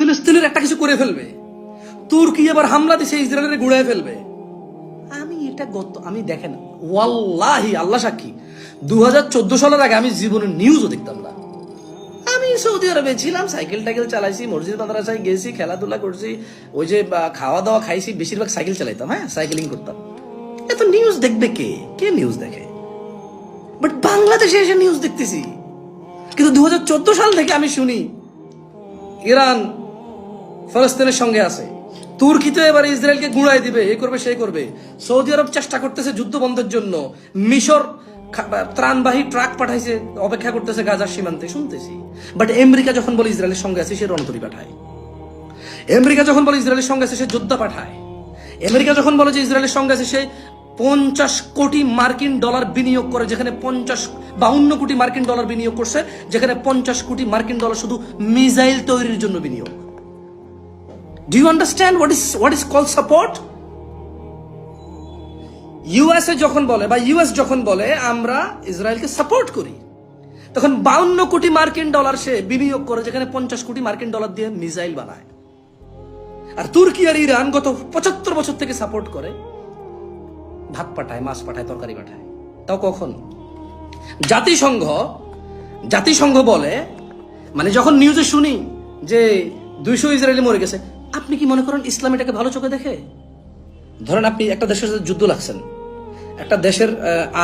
ফিলিস্তিনের একটা কিছু করে ফেলবে, তুর্কি আবার হামলা দিছে ইসরায়েলের গুড়ায় ফেলবে। আমি দেখেন, ওয়াল্লাহি আল্লাহ সাক্ষী, 2014 সালের আগে আমি জীবনের নিউজও দেখতাম না। আমি সৌদি আরবে ছিলাম, সাইকেল টাইকেল চালাইছি, মসজিদ মাদ্রাসায় গেছি, খেলাধুলা করছি, ওই যে খাওয়া দাওয়া খাইছি, বেশিরভাগ সাইকেল চালাইতাম, হ্যাঁ সাইকেলিং করতাম। এত নিউজ দেখবে কে? কে নিউজ দেখে? বাট বাংলাদেশে এসে নিউজ দেখতেছি। কিন্তু 2014 সাল থেকে আমি শুনি ইরান ফলস্তিনের সঙ্গে আছে, তুর্কি তো এবার ইসরায়েলকে গুঁড়াই দিবে, এই করবে সেই করবে, সৌদি আরব চেষ্টা করতেছে যুদ্ধ বন্ধের জন্য, মিশর ত্রাণবাহী ট্রাক পাঠাইছে, অপেক্ষা করতেছে গাজার সীমান্তে, শুনতেছি। বাট আমেরিকা যখন বলে ইসরায়েলের সঙ্গে আছে, সে রণতরী পাঠায়। আমেরিকা যখন বলে ইসরায়েলের সঙ্গে আছে, সে যোদ্ধা পাঠায়। আমেরিকা যখন বলে যে ইসরায়েলের সঙ্গে আছে, সে 50 কোটি মার্কিন ডলার বিনিয়োগ করে, যেখানে 52 কোটি মার্কিন ডলার বিনিয়োগ করছে, যেখানে 50 কোটি মার্কিন ডলার শুধু মিসাইল তৈরির জন্য বিনিয়োগ। Do you understand what is called support? USA যখন বলে বা ইউএস যখন বলে আমরা ইসরায়েলকে সাপোর্ট করি, তখন 52 কোটি মার্কিন ডলার সে বিনিয়োগ করে, যেখানে 50 কোটি মার্কিন ডলার দিয়ে মিসাইল বানায়। আর তুর্কি আর ইরান গত 75 বছর থেকে সাপোর্ট করে, ভাত পাঠায়, মাছ পাঠায়, তরকারি পাঠায়। তাও কখন? জাতিসংঘ বলে, মানে যখন নিউজে শুনি যে 200 ইসরায়েলি মরে গেছে, আপনি কি মনে করেন ইসলাম এটাকে ভালো চোখে দেখে? ধরেন আপনি একটা দেশের সাথে যুদ্ধ লাগছেন, একটা দেশের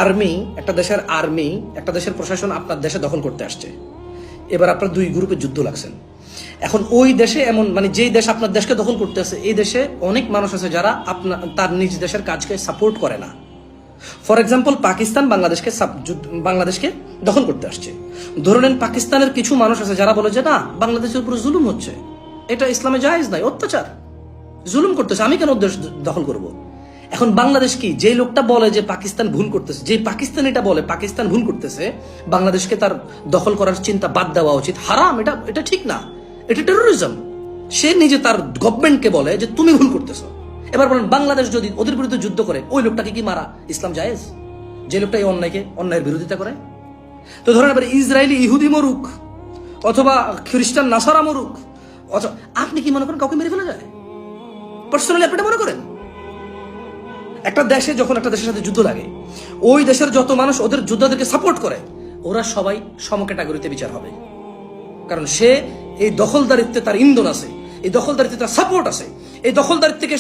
আর্মি, একটা দেশের প্রশাসন আপনার দেশে দখল করতে আসছে, এবার আপনার 2 গ্রুপে যুদ্ধ লাগছেন। এখন ওই দেশে এমন, মানে যেই দেশ আপনার দেশকে দখল করতে আছে, এই দেশে অনেক মানুষ আছে যারা তার নিজ দেশের কাজকে সাপোর্ট করে না। ফর এক্সাম্পল, পাকিস্তান বাংলাদেশকে দখল করতে আসছে। ধরে নেন পাকিস্তানের কিছু মানুষ আছে যারা বলে যে না, বাংলাদেশের উপর জুলুম হচ্ছে, এটা ইসলামে জায়েজ নাই, অত্যাচার, জুলুম করতেছে, আমি কেন দেশ দখল করব? এখন বাংলাদেশ কি, যে লোকটা বলে যে পাকিস্তান ভুল করতেছে, যে পাকিস্তানিটা বলে পাকিস্তান ভুল করতেছে, বাংলাদেশকে তার দখল করার চিন্তা বাদ দেওয়া উচিত, হারাম, এটা ঠিক না, এটা টেরোরিজম। সে নিজে তার গভর্নমেন্টকে বলে যে তুমি ভুল করতেছো। এবার বলেন, বাংলাদেশ যদি ওদের বিরুদ্ধে যুদ্ধ করে, ওই লোকটাকে কি মারা ইসলাম জায়েজ? যে লোকটা এই অন্যায়ের বিরোধিতা করে। তো ধরেন এবার ইসরায়েলি ইহুদি মরুক, অথবা খ্রিস্টান নাসারা মরুক, অথবা আপনি কি মনে করেন কাউকে মেরে ফেলা যায়? পার্সোনালি আপনি মনে করেন? একটা দেশে যখন একটা দেশের সাথে যুদ্ধ লাগে, ওই দেশের যত মানুষ ওদের যোদ্ধাদেরকে সাপোর্ট করে, ওরা সবাই সম ক্যাটাগরিতে বিচার হবে। কারণ সে এই দখলদারিত্বে তার ইন্ধন আছে, এই দখলদারিত্বে তার সাপোর্ট আছে, এই দখলদারিত্বকে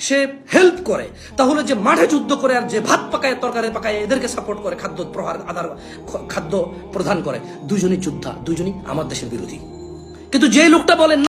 সে হেল্প করে। তাহলে যে মাঠে যুদ্ধ করে আর যে ভাত পাকায়, তরকারি পাকায়, এদেরকে সাপোর্ট করে, খাদ্য প্রদান করে, দুজনই যোদ্ধা, দুজনই আমার দেশের বিরোধী। কিন্তু যে লোকটা বলেন